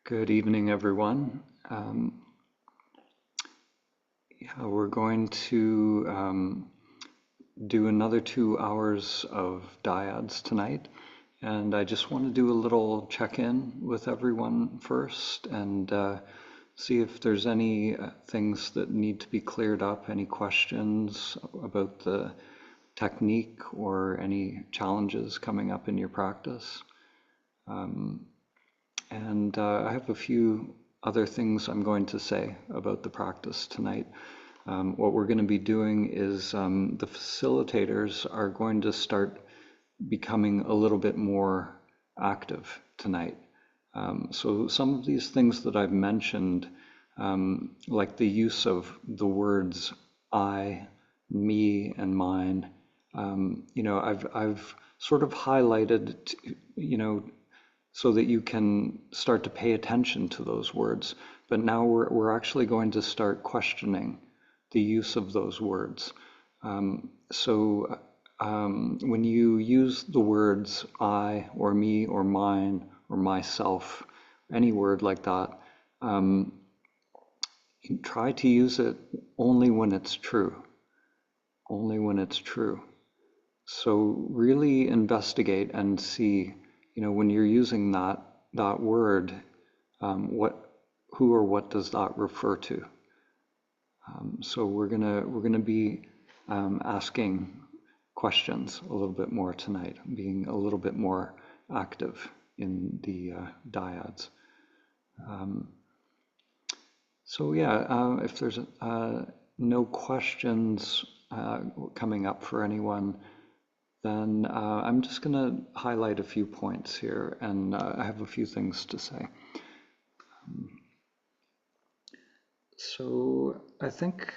Good evening, everyone. We're going to do another 2 hours of dyads tonight. And I just want to do a little check-in with everyone first and see if there's any things that need to be cleared up, any questions about the technique or any challenges coming up in your practice. And I have a few other things I'm going to say about the practice tonight. What we're going to be doing is the facilitators are going to start becoming a little bit more active tonight. So some of these things that I've mentioned, like the use of the words I, me, and mine, I've sort of highlighted, so that you can start to pay attention to those words. But now we're actually going to start questioning the use of those words. When you use the words I or me or mine or myself, any word like that, try to use it only when it's true. Only when it's true. So really investigate and see, when you're using that word, who or what does that refer to? So we're gonna be asking questions a little bit more tonight, being a little bit more active in the dyads. If there's no questions coming up for anyone, then I'm just going to highlight a few points here, and I have a few things to say. So I think,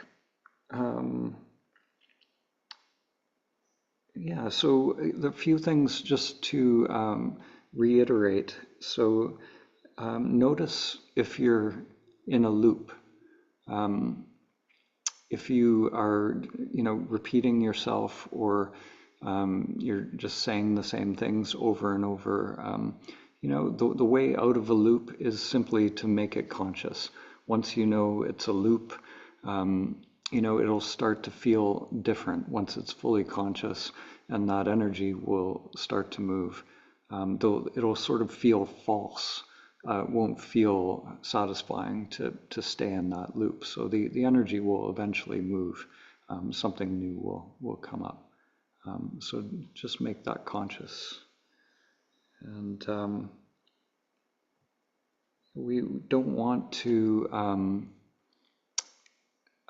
so the few things just to reiterate. So notice if you're in a loop. If you are, repeating yourself, or you're just saying the same things over and over, the way out of a loop is simply to make it conscious. Once you know it's a loop, it'll start to feel different once it's fully conscious, and that energy will start to move. Though it'll sort of feel false. It won't feel satisfying to stay in that loop. So the energy will eventually move. Something new will come up. So just make that conscious. And we don't want to,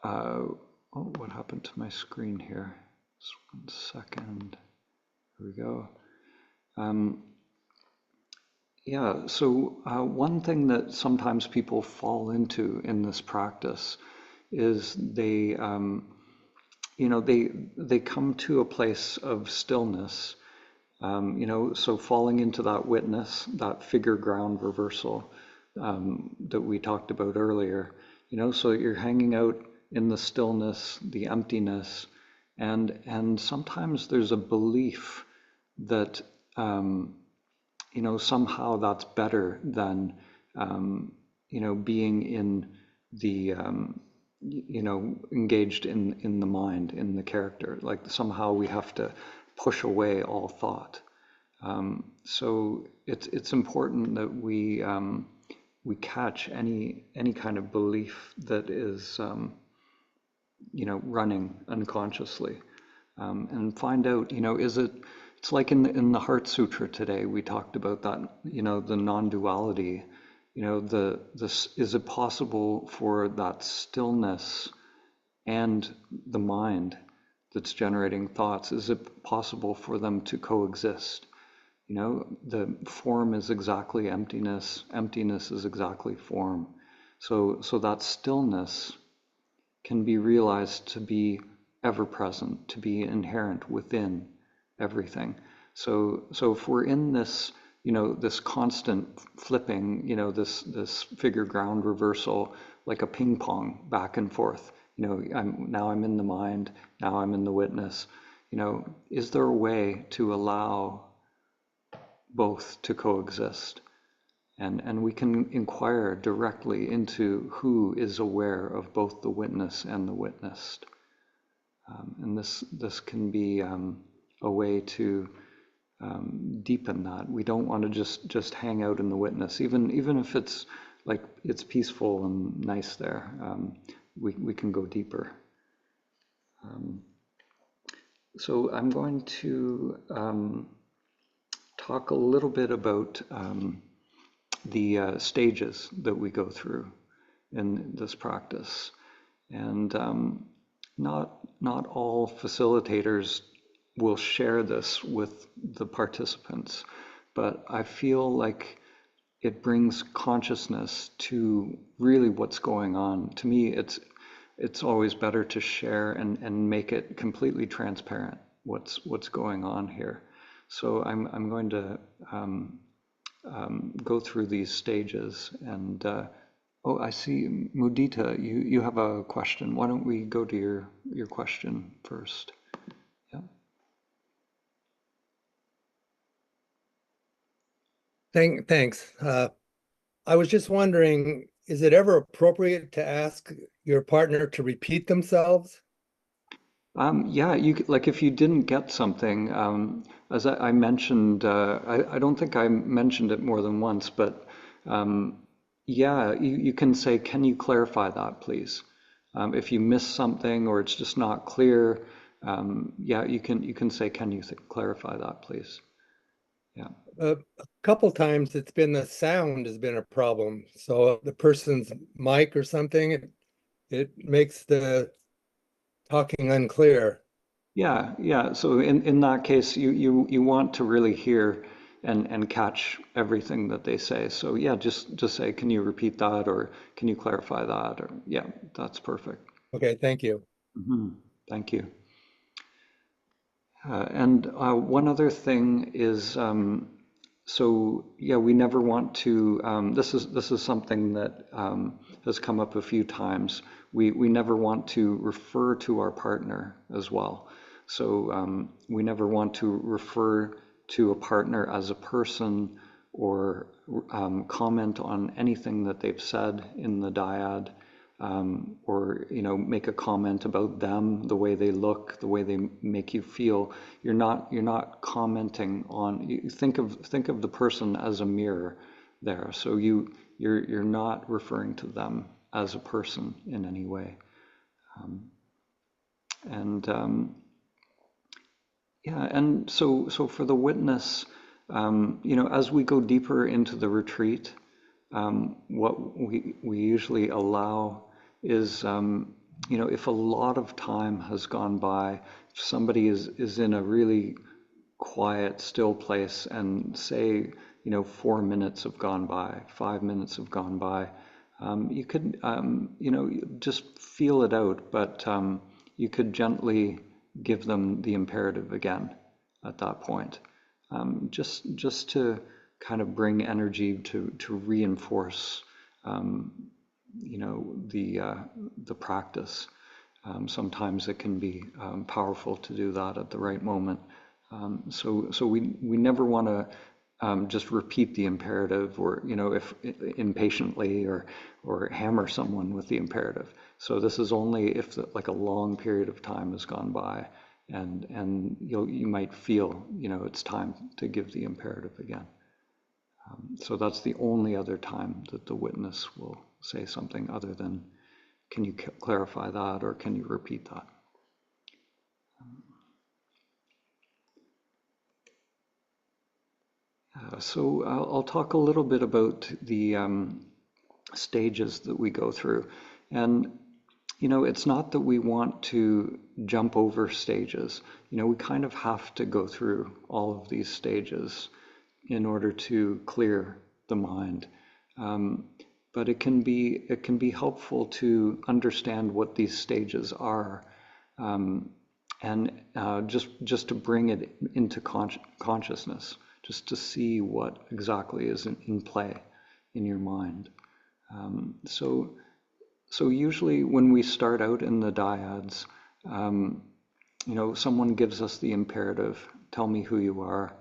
what happened to my screen here? Just 1 second. Here we go. One thing that sometimes people fall into in this practice is they come to a place of stillness, so falling into that witness, that figure ground reversal that we talked about earlier, so you're hanging out in the stillness, the emptiness, and sometimes there's a belief that somehow that's better than, being in the, engaged in the mind, in the character. Like somehow we have to push away all thought. So it's important that we catch any kind of belief that is, running unconsciously, and find out, is it. It's like in the Heart Sutra today, we talked about that, the non-duality, is it possible for that stillness and the mind that's generating thoughts, is it possible for them to coexist? The form is exactly emptiness, emptiness is exactly form. So that stillness can be realized to be ever present, to be inherent within everything. So if we're in this, this constant flipping, this figure ground reversal, like a ping pong back and forth, now I'm in the mind, now I'm in the witness, is there a way to allow both to coexist? and we can inquire directly into who is aware of both the witness and the witnessed. And this can be a way to deepen that. We don't want to just hang out in the witness, even if it's like it's peaceful and nice there. We can go deeper. So I'm going to talk a little bit about the stages that we go through in this practice, and not all facilitators will share this with the participants, but I feel like it brings consciousness to really what's going on. To me, it's always better to share and make it completely transparent what's going on here. So I'm going to go through these stages. And oh, I see, Mudita, you have a question. Why don't we go to your question first? Yeah. Thanks. I was just wondering, is it ever appropriate to ask your partner to repeat themselves? Yeah, like if you didn't get something, as I mentioned, I don't think I mentioned it more than once, but yeah, you can say, can you clarify that, please? If you miss something or it's just not clear, yeah, you can say, can you clarify that, please? Yeah. A couple times it's been the sound has been a problem. So the person's mic or something, it makes the talking unclear. Yeah, yeah. So in that case, you want to really hear and catch everything that they say. So yeah, just say, can you repeat that, or can you clarify that? Or yeah, that's perfect. Okay, thank you. Thank you. And one other thing is, so yeah, we never want to. This is something that has come up a few times. We never want to refer to our partner as well. So we never want to refer to a partner as a person or comment on anything that they've said in the dyad, or make a comment about them, the way they look, the way they make you feel. You're not commenting on. You think of the person as a mirror there. So you're not referring to them as a person in any way. And yeah, and so for the witness, as we go deeper into the retreat, what we usually allow is, if a lot of time has gone by, if somebody is in a really quiet, still place, and say, 4 minutes have gone by, 5 minutes have gone by, you could, just feel it out, but you could gently give them the imperative again at that point, just to kind of bring energy to reinforce, the practice. Sometimes it can be powerful to do that at the right moment. So we never want to just repeat the imperative, or if impatiently, or hammer someone with the imperative. So this is only if like a long period of time has gone by, and you might feel it's time to give the imperative again. So that's the only other time that the witness will say something other than, can you clarify that, or can you repeat that? So I'll talk a little bit about the stages that we go through. And, it's not that we want to jump over stages. We kind of have to go through all of these stages in order to clear the mind. But it can be helpful to understand what these stages are, and just to bring it into consciousness, just to see what exactly is in play in your mind. So usually when we start out in the dyads, someone gives us the imperative, tell me who you are.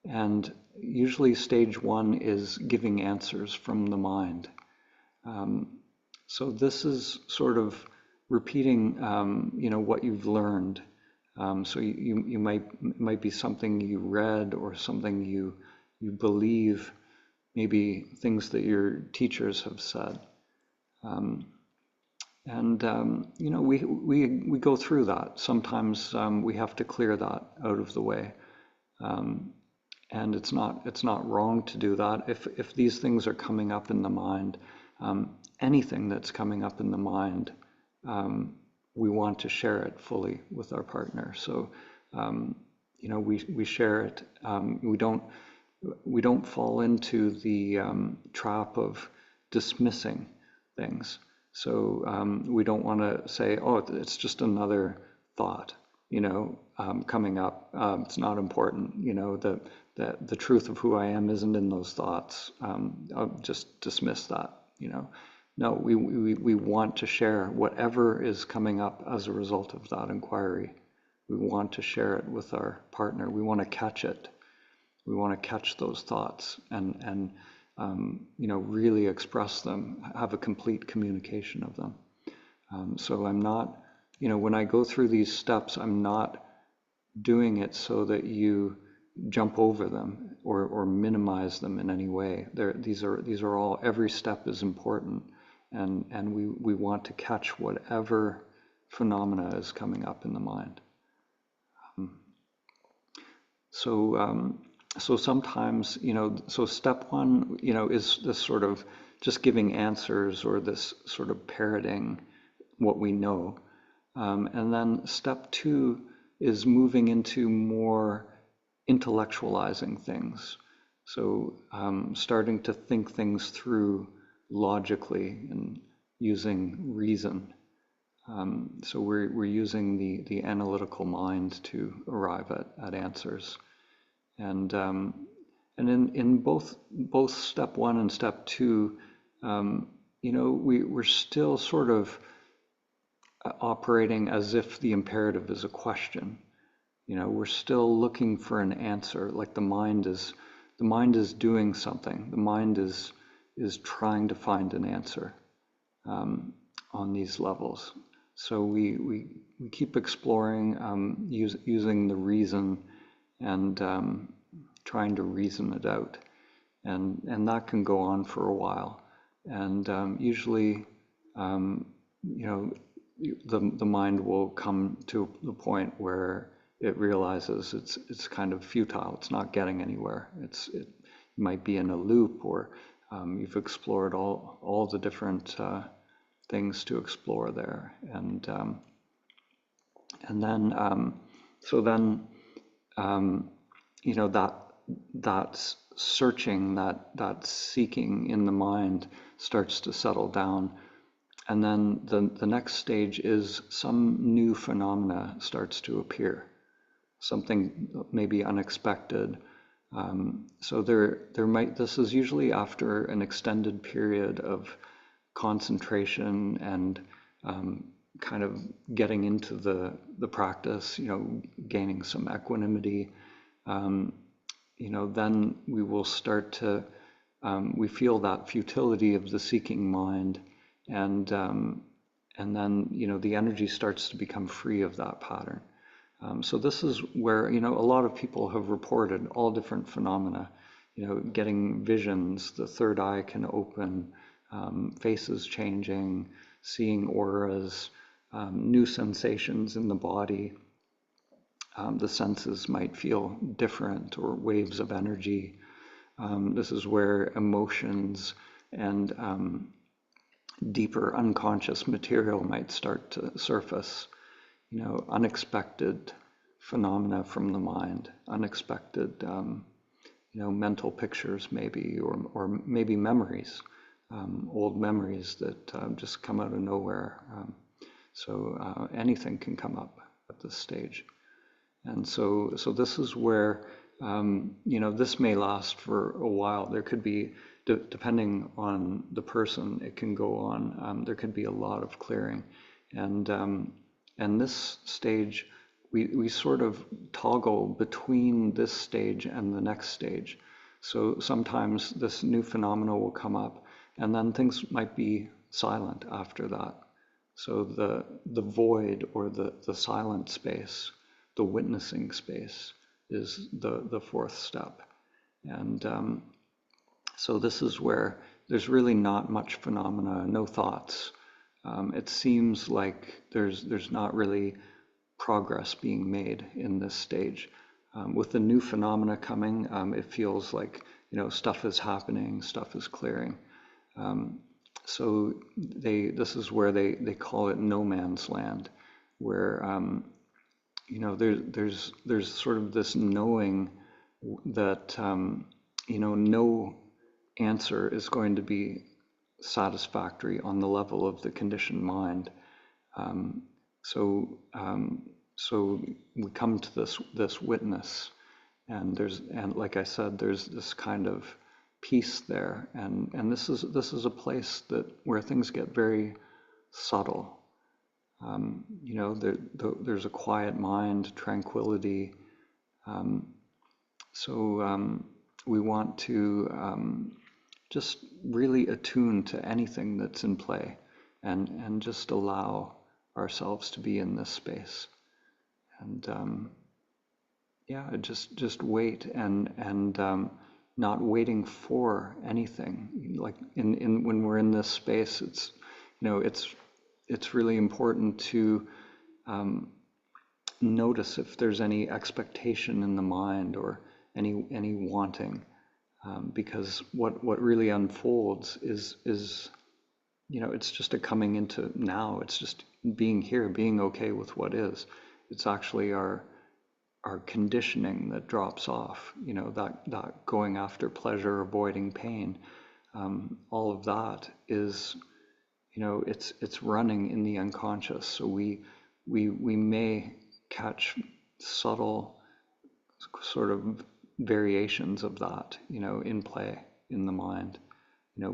And usually stage one is giving answers from the mind. So this is sort of repeating, what you've learned. So you might be something you read or something you believe, maybe things that your teachers have said. And we go through that. Sometimes we have to clear that out of the way. And it's not wrong to do that. If these things are coming up in the mind, anything that's coming up in the mind, we want to share it fully with our partner. So we share it. We don't fall into the trap of dismissing things. So we don't want to say, oh, it's just another thought, coming up. It's not important. The truth of who I am isn't in those thoughts. I'll just dismiss that. No, we want to share whatever is coming up as a result of that inquiry. We want to share it with our partner. We want to catch it. We want to catch those thoughts and really express them, have a complete communication of them. So I'm not, when I go through these steps, I'm not doing it so that you jump over them or minimize them in any way. These are all, every step is important, and we want to catch whatever phenomena is coming up in the mind. So sometimes, so step one, is this sort of just giving answers or this sort of parroting what we know. And then step two is moving into more intellectualizing things. So starting to think things through logically and using reason. So we're using the analytical mind to arrive at answers. And in both step one and step two, we're still sort of operating as if the imperative is a question. We're still looking for an answer, like the mind is doing something. The mind is trying to find an answer on these levels. So we keep exploring, using the reason and trying to reason it out, and that can go on for a while. And usually, the mind will come to the point where it realizes it's kind of futile. It's not getting anywhere. It might be in a loop, or you've explored all the different things to explore there, and then that searching, that seeking in the mind starts to settle down. And then the next stage is some new phenomena starts to appear, something maybe unexpected. So this is usually after an extended period of concentration and kind of getting into the practice, gaining some equanimity. Then we will start to, we feel that futility of the seeking mind, and then the energy starts to become free of that pattern. So this is where a lot of people have reported all different phenomena, getting visions, the third eye can open, faces changing, seeing auras, new sensations in the body. The senses might feel different, or waves of energy. This is where emotions and deeper unconscious material might start to surface, unexpected phenomena from the mind, unexpected, mental pictures maybe, or maybe memories, old memories that just come out of nowhere. So anything can come up at this stage. And so this is where, this may last for a while. There could be, depending on the person, it can go on. There could be a lot of clearing. And this stage we sort of toggle between this stage and the next stage. So sometimes this new phenomena will come up, and then things might be silent after that. So the void, or the silent space, the witnessing space, is the fourth step. And so this is where there's really not much phenomena, no thoughts. It seems like there's not really progress being made in this stage. With the new phenomena coming, it feels like, stuff is happening, stuff is clearing. So this is where they call it no man's land, where there's sort of this knowing that no answer is going to be satisfactory on the level of the conditioned mind. Um, so so we come to this witness, and like I said, there's this kind of peace there, and this is a place where things get very subtle. There's a quiet mind, tranquility. So we want to just really attune to anything that's in play, and just allow ourselves to be in this space. And yeah, just wait, and not waiting for anything. Like in when we're in this space, it's really important to notice if there's any expectation in the mind, or any wanting, because what really unfolds is it's just a coming into now. It's just being here, being okay with what is. It's actually our conditioning that drops off. That going after pleasure, avoiding pain, all of that is, it's running in the unconscious. So we may catch subtle sort of variations of that, in play in the mind,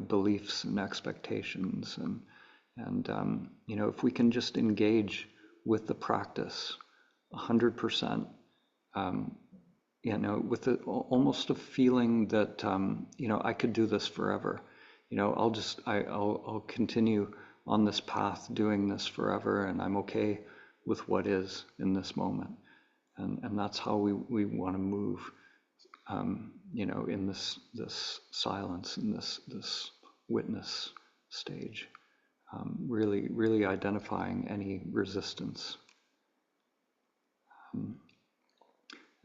beliefs and expectations, and if we can just engage with the practice 100%, with almost a feeling that I could do this forever. I'll continue on this path doing this forever, and I'm okay with what is in this moment. And that's how we want to move, in this silence, in this witness stage, really identifying any resistance.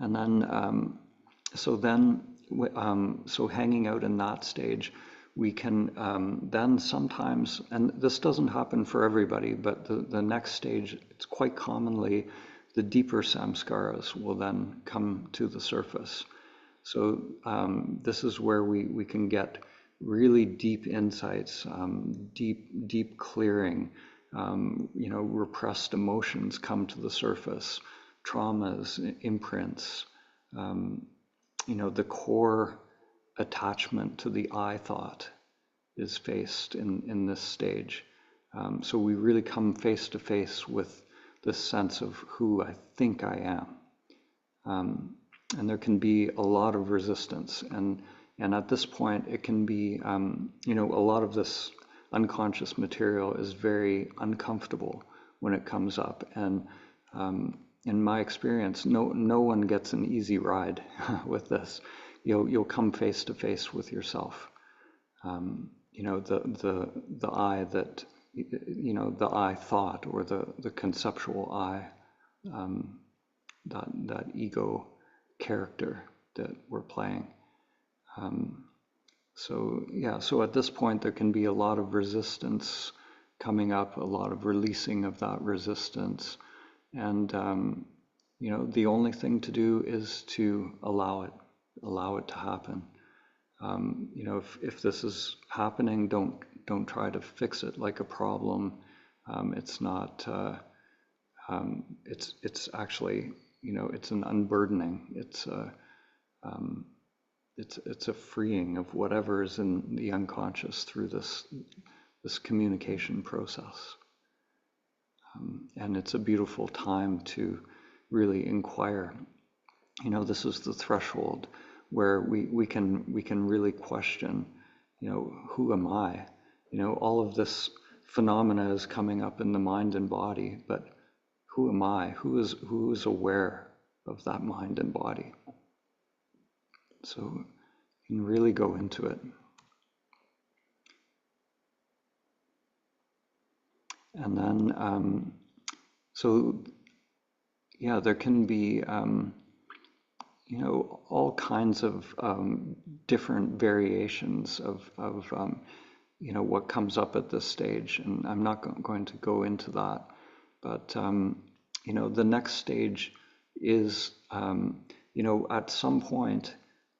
And then, so hanging out in that stage, we can then sometimes, and this doesn't happen for everybody, but the next stage, it's quite commonly the deeper samskaras will then come to the surface. So this is where we can get really deep insights, deep clearing. Repressed emotions come to the surface, traumas, imprints, the core attachment to the I thought is faced in this stage. So we really come face to face with this sense of who I think I am. And there can be a lot of resistance. And at this point, it can be, a lot of this unconscious material is very uncomfortable when it comes up. And in my experience, no one gets an easy ride with this. You'll come face to face with yourself. The I that, the I thought, or the conceptual I, that ego character that we're playing. So at this point, there can be a lot of resistance coming up, a lot of releasing of that resistance. And, the only thing to do is to allow it to happen. If this is happening, don't try to fix it like a problem. It's not, it's actually, it's an unburdening. It's a freeing of whatever is in the unconscious through this communication process. And it's a beautiful time to really inquire. This is the threshold where we can really question, who am I? All of this phenomena is coming up in the mind and body, but who am I? Who is aware of that mind and body? So you can really go into it. And then, so yeah, there can be, all kinds of different variations of what comes up at this stage. And I'm not going to go into that. But, the next stage is, at some point,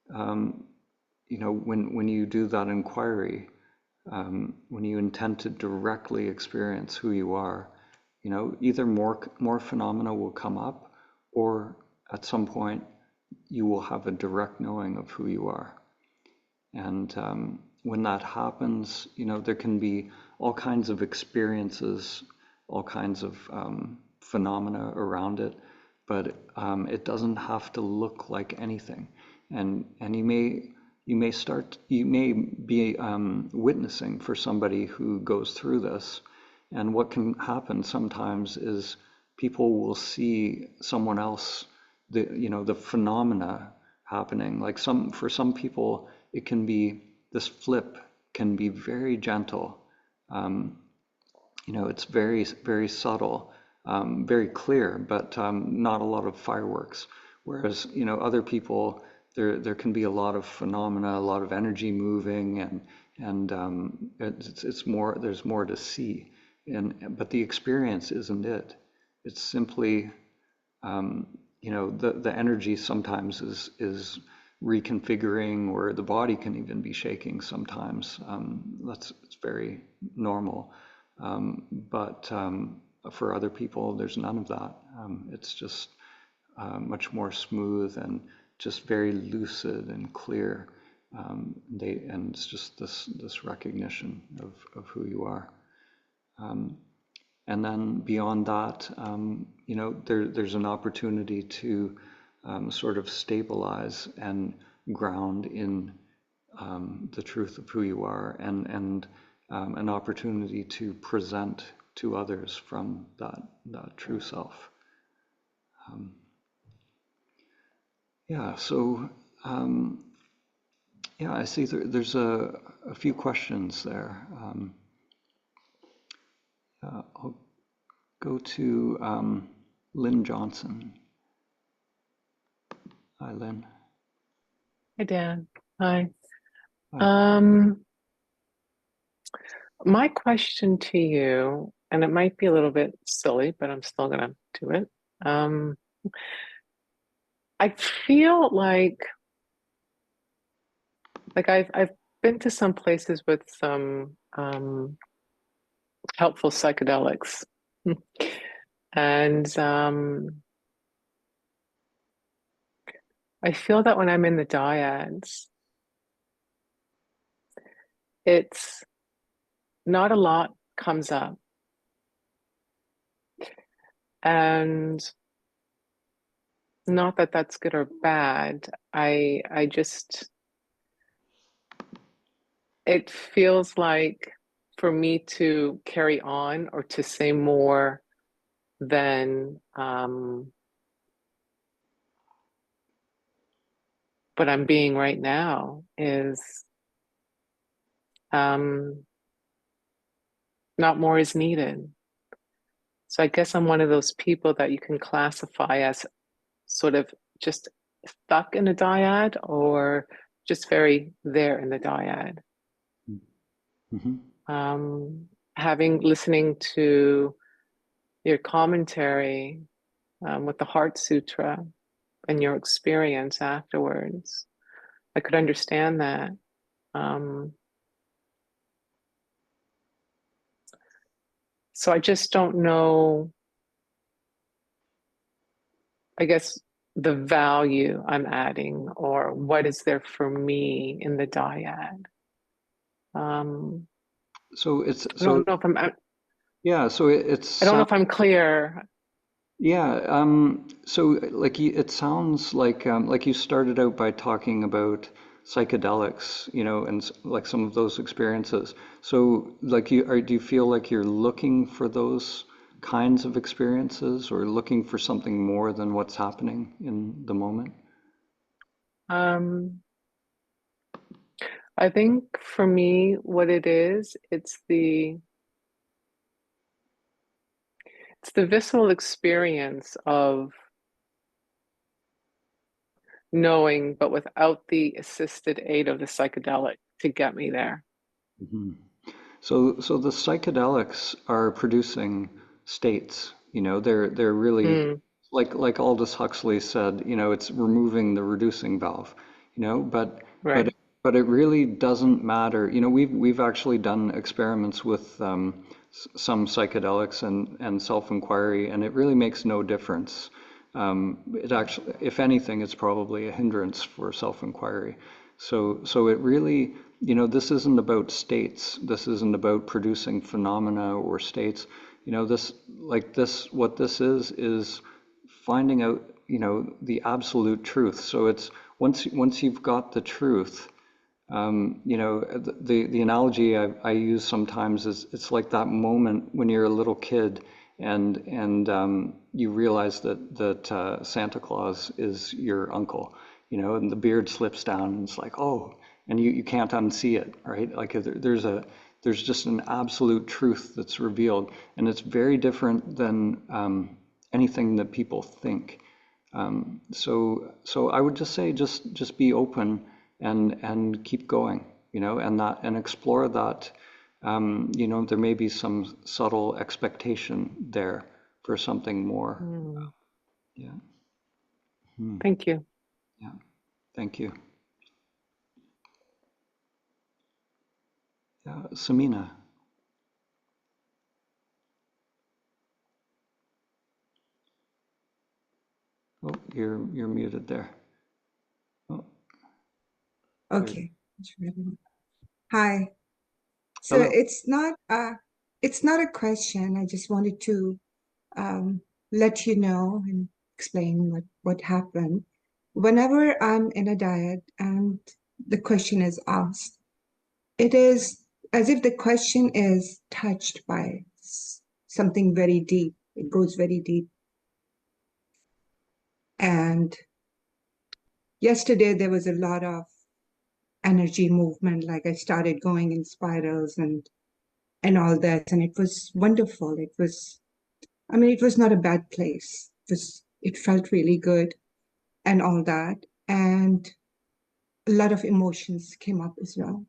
when you do that inquiry, when you intend to directly experience who you are, either more phenomena will come up, or at some point you will have a direct knowing of who you are. And when that happens, there can be all kinds of experiences, all kinds of phenomena around it, but it doesn't have to look like anything. And you may be witnessing for somebody who goes through this. And what can happen sometimes is people will see someone else, the phenomena happening. Like for some people, it can be, this flip can be very gentle. It's very, very subtle, very clear, but not a lot of fireworks. Whereas, other people, there can be a lot of phenomena, a lot of energy moving, and it's more, there's more to see. But the experience isn't it. It's simply, the energy sometimes is reconfiguring, or the body can even be shaking sometimes. It's very normal. But for other people, there's none of that. It's just much more smooth and just very lucid and clear. And it's just this recognition of who you are. And then beyond that, there's an opportunity to sort of stabilize and ground in the truth of who you are, and an opportunity to present to others from that true self. So I see there's a few questions there. I'll go to Lynn Johnson. Hi, Lynn. Hi, Dan. Hi. Hi. My question to you, and it might be a little bit silly, but I'm still gonna do it. I feel like I've been to some places with some helpful psychedelics, and I feel that when I'm in the dyads, it's not a lot comes up, and not that that's good or bad. I just, it feels like for me to carry on or to say more than what I'm being right now is not more is needed. So I guess I'm one of those people that you can classify as sort of just stuck in a dyad, or just very there in the dyad. Mm-hmm. Listening to your commentary with the Heart Sutra and your experience afterwards, I could understand that. So I just don't know, I guess, the value I'm adding, or what is there for me in the dyad. So it's I don't know if I'm, yeah. So it's I don't know if I'm clear. Yeah, so like it sounds like you started out by talking about psychedelics, and like some of those experiences. So like do you feel like you're looking for those kinds of experiences or looking for something more than what's happening in the moment? Um, I think for me, what it is, it's the visceral experience of knowing, but without the assisted aid of the psychedelic to get me there. Mhm. So the psychedelics are producing states, they're really Mm, like Aldous Huxley said, it's removing the reducing valve, but but right. but it really doesn't matter. We've actually done experiments with some psychedelics and self-inquiry, and it really makes no difference. It actually, if anything, it's probably a hindrance for self-inquiry. So it really, this isn't about states. This isn't about producing phenomena or states. What this is finding out, the absolute truth. So it's once you've got the truth, the analogy I use sometimes is it's like that moment when you're a little kid and you realize that Santa Claus is your uncle, and the beard slips down and it's like, oh, and you can't unsee it, right? Like there's just an absolute truth that's revealed, and it's very different than anything that people think. So I would just say just be open and keep going, and explore that. There may be some subtle expectation there for something more. Mm, Yeah. Hmm. thank you. Yeah. Thank you. Yeah. Samina. Oh, you're muted there. Oh, there. Okay. Hi. So Hello. it's not a question. I just wanted to um let you know and explain what happened. Whenever I'm in a diet and the question is asked, it is as if the question is touched by something very deep. It goes very deep. And yesterday there was a lot of energy movement, like I started going in spirals and all that. And it was wonderful. It was not a bad place. It felt really good and all that. And a lot of emotions came up as well.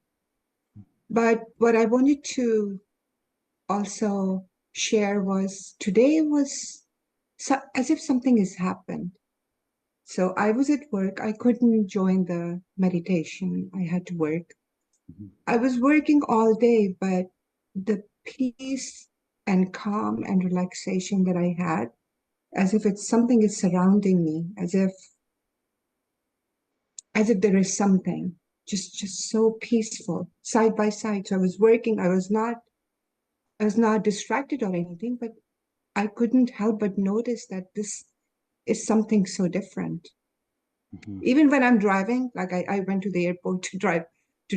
But what I wanted to also share was today was as if something has happened. So I was at work. I couldn't join the meditation. I had to work. Mhm. I was working all day, but the peace and calm and relaxation that I had, as if it's something is surrounding me, as if there is something just so peaceful side by side. So I was working, I was not distracted or anything, but I couldn't help but notice that this is something so different. Mhm. Even when I'm driving, like I went to the airport to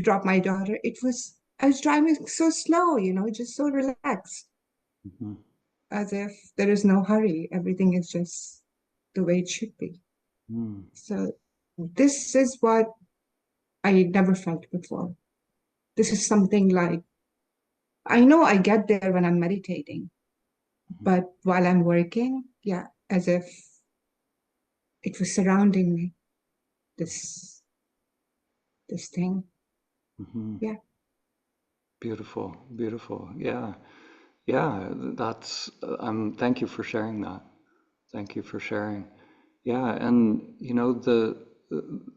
drop my daughter, I was driving so slow, just so relaxed, Mhm. as if there is no hurry. Everything is just the way it should be. Mhm. So this is what I never felt before. This is something like I know I get there when I'm meditating, but while I'm working, yeah, as if it was surrounding me, this this thing. Mhm. Yeah. Beautiful, beautiful. Yeah, yeah. That's. Thank you for sharing that. Thank you for sharing. Yeah, and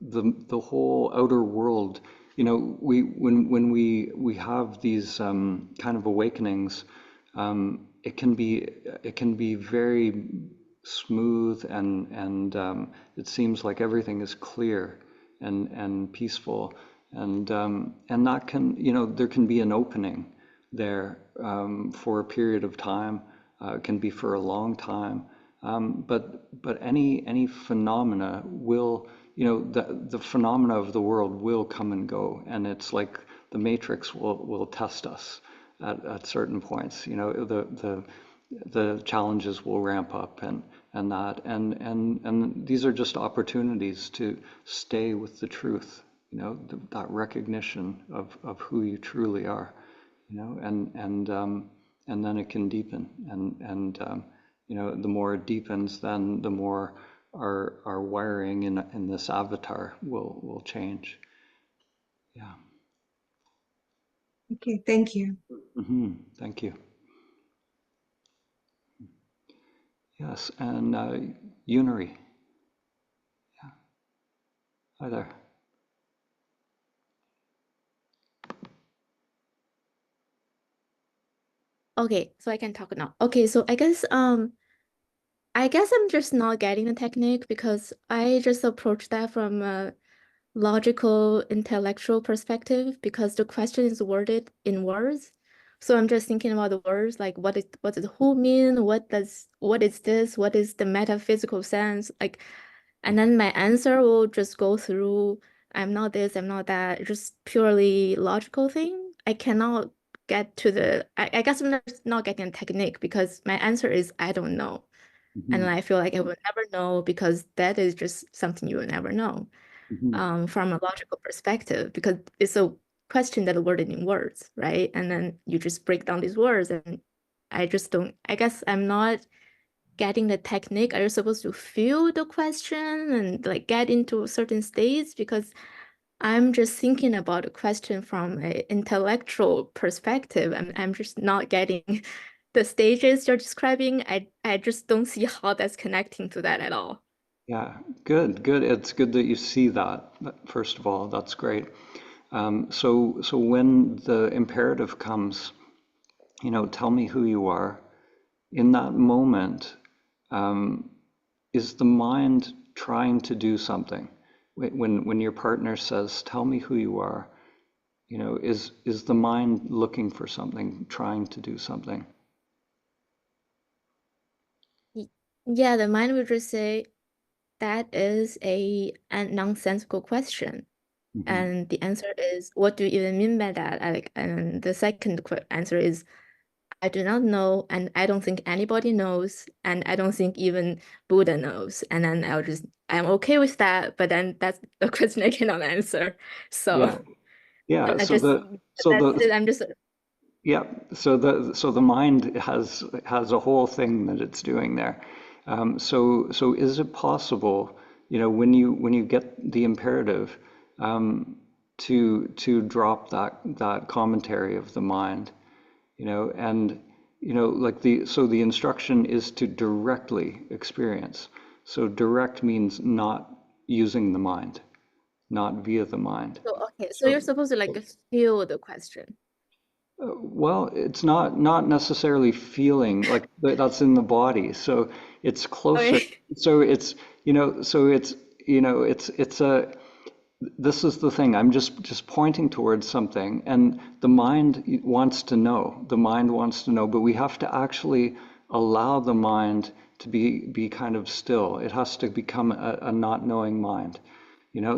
the whole outer world. We when we have these kind of awakenings, it can be very smooth and it seems like everything is clear and peaceful and that can there can be an opening there for a period of time. It can be for a long time, But any phenomena will, the phenomena of the world will come and go, and it's like the matrix will test us at certain points. The challenges will ramp up and that and these are just opportunities to stay with the truth, that recognition of who you truly are, and then it can deepen, and the more it deepens, then the more our wiring in this avatar will change. Yeah. Okay, thank you. Thank you. Yes, and Unary. Yeah. Hi there. Okay, so I can talk now. Okay, so I guess I'm just not getting the technique because I just approach that from a logical, intellectual perspective because the question is worded in words. So I'm just thinking about the words, like what does who mean? What is this? What is the metaphysical sense? Like, and then my answer will just go through, I'm not this, I'm not that, just purely logical thing. I cannot get to I guess I'm not getting a technique because my answer is I don't know. And I feel like I will never know because that is just something you will never know from a logical perspective, because it's a question that worded in words, right? And then you just break down these words and I guess I'm not getting the technique. Are you supposed to feel the question and like get into certain states? Because I'm just thinking about the question from an intellectual perspective. I'm just not getting the stages you're describing. I just don't see how that's connecting to that at all. Yeah, good. It's good that you see that, first of all. That's great. So when the imperative comes, tell me who you are, in that moment, is the mind trying to do something? When your partner says, tell me who you are, is the mind looking for something, trying to do something? Yeah, the mind will just say, that is a nonsensical question. And the answer is, what do you even mean by that? And the second answer is, I do not know, and I don't think anybody knows, and I don't think even Buddha knows. And then I'm okay with that, but then that's the question I cannot answer. So Yeah. I So just that's it. I'm just yeah. So the mind has a whole thing that it's doing there. So is it possible, when you get the imperative, to drop that commentary of the mind, and like the instruction is to directly experience. So direct means not using the mind, not via the mind. okay. So you're supposed to like feel the question. Well, it's not necessarily feeling like that's in the body. So it's closer. Okay. So it's it's a this is the thing. I'm just pointing towards something, and the mind wants to know. The mind wants to know, but we have to actually allow the mind to be kind of still. It has to become a not knowing mind.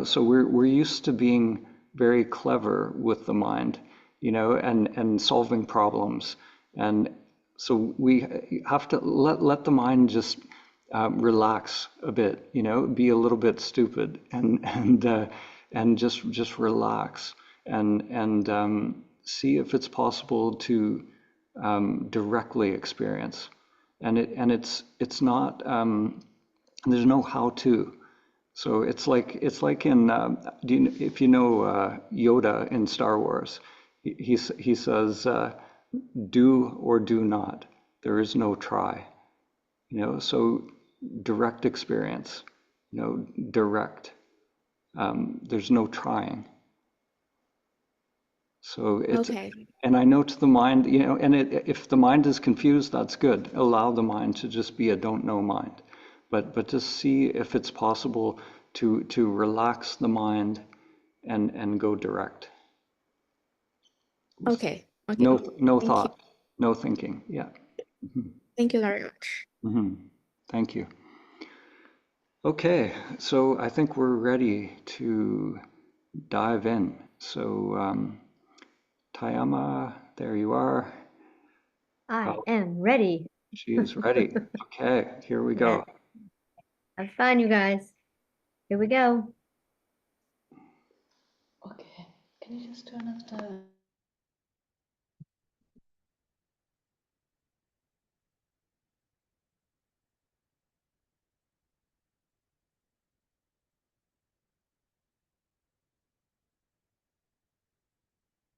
So we're used to being very clever with the mind, and solving problems, and so we have to let the mind just relax a bit, be a little bit stupid, and just relax, and see if it's possible to directly experience, and it's not, there's no how to. So it's like in if you know Yoda in Star Wars, he says, do or do not. There is no try. So direct experience. Direct. There's no trying. So it's, Okay. and I know to the mind, and if the mind is confused, that's good. Allow the mind to just be a don't know mind, but just see if it's possible to relax the mind and go direct. Okay. No Thank you. thought, no thinking. Yeah. Thank you very much. Thank you. Okay, so I think we're ready to dive in. So, Tayama, there you are. I am ready. She is ready. Okay, here we go. Have fun, you guys. Here we go. Okay, can you just turn up the...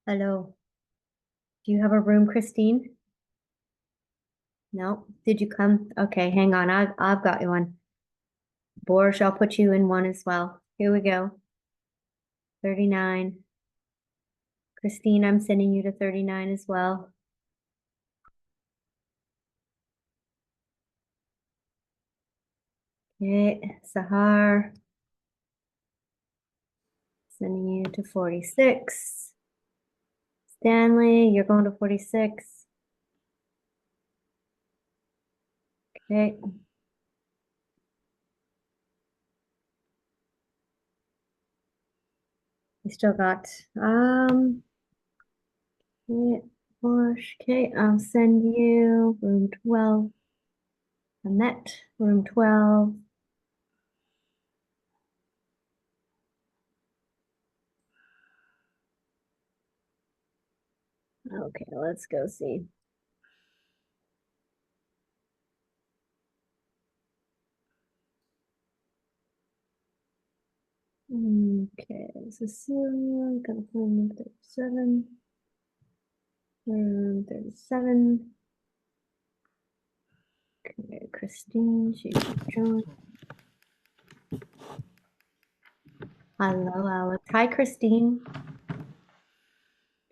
Hello. Do you have a room, Christine? No. Did you come? Okay, hang on. I've got you one. Boris, I'll put you in one as well. Here we go. 39. Christine, I'm sending you to 39 as well. Okay, Sahar. Sending you to 46. Stanley, you're going to 46. Okay. We still got yeah, Boris. Okay, I'll send you room 12. Annette, room 12. Okay, let's go see. Okay, Cecilia, got a room 37. Room 37. Okay, Christine, she joined. Hello, Alex. Hi, Christine.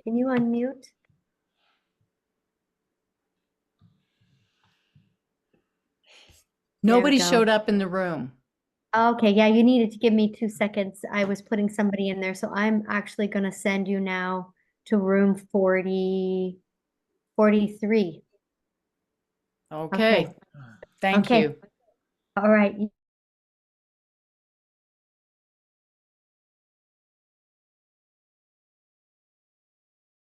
Can you unmute? Nobody go. showed up in the room. Okay, yeah, you needed to give me 2 seconds. I was putting somebody in there, so I'm actually going to send you now to room 43. Okay. Thank Okay. you. All right.